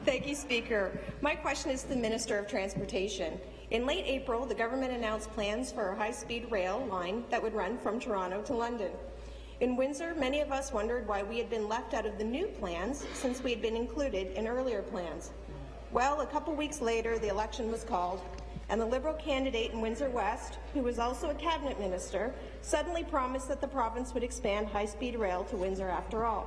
Thank you, Speaker. My question is to the Minister of Transportation. In late April, the government announced plans for a high-speed rail line that would run from Toronto to London. In Windsor, many of us wondered why we had been left out of the new plans since we had been included in earlier plans. Well, a couple weeks later, the election was called, and the Liberal candidate in Windsor West, who was also a cabinet minister, suddenly promised that the province would expand high-speed rail to Windsor after all.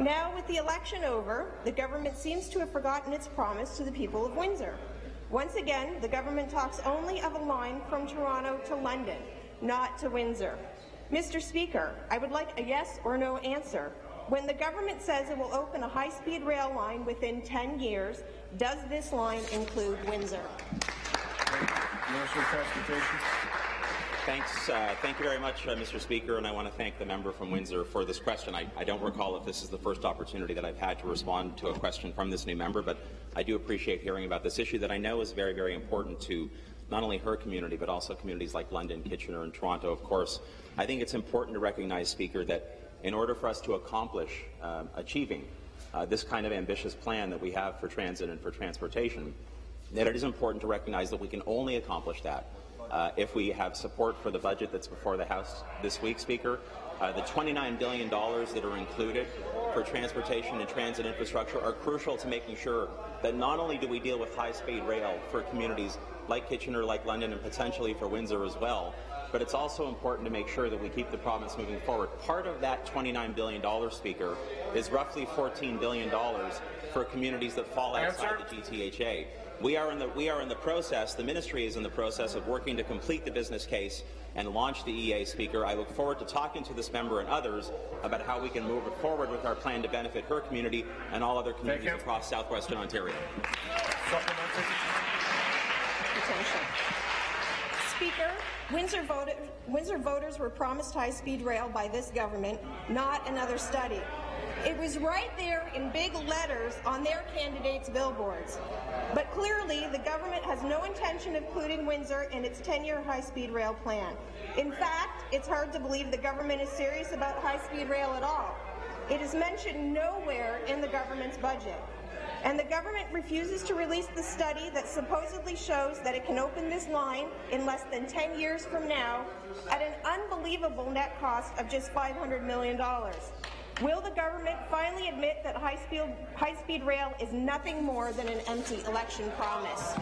Now, with the election over, the government seems to have forgotten its promise to the people of Windsor. Once again, the government talks only of a line from Toronto to London, not to Windsor. Mr. Speaker, I would like a yes or no answer. When the government says it will open a high-speed rail line within 10 years, does this line include Windsor? Minister of Transportation. Thank you very much, Mr. Speaker, and I want to thank the member from Windsor for this question. I don't recall if this is the first opportunity that I've had to respond to a question from this new member, but I do appreciate hearing about this issue that I know is very, very important to not only her community, but also communities like London, Kitchener, and Toronto, of course. I think it's important to recognize, Speaker, that in order for us to accomplish achieving this kind of ambitious plan that we have for transit and for transportation, that it is important to recognize that we can only accomplish that if we have support for the budget that's before the House this week, Speaker. The $29 billion that are included for transportation and transit infrastructure are crucial to making sure that not only do we deal with high-speed rail for communities like Kitchener, like London, and potentially for Windsor as well, but it's also important to make sure that we keep the province moving forward. Part of that $29 billion, Speaker, is roughly $14 billion for communities that fall outside the GTHA. We are in the process, the ministry is in the process of working to complete the business case and launch the EA, Speaker. I look forward to talking to this member and others about how we can move forward with our plan to benefit her community and all other communities across southwestern Ontario. Speaker, Windsor voters were promised high-speed rail by this government, not another study. It was right there in big letters on their candidates' billboards. But clearly, the government has no intention of including Windsor in its 10-year high-speed rail plan. In fact, it's hard to believe the government is serious about high-speed rail at all. It is mentioned nowhere in the government's budget. And the government refuses to release the study that supposedly shows that it can open this line in less than 10 years from now at an unbelievable net cost of just $500 million. Will the government finally admit that high-speed rail is nothing more than an empty election promise?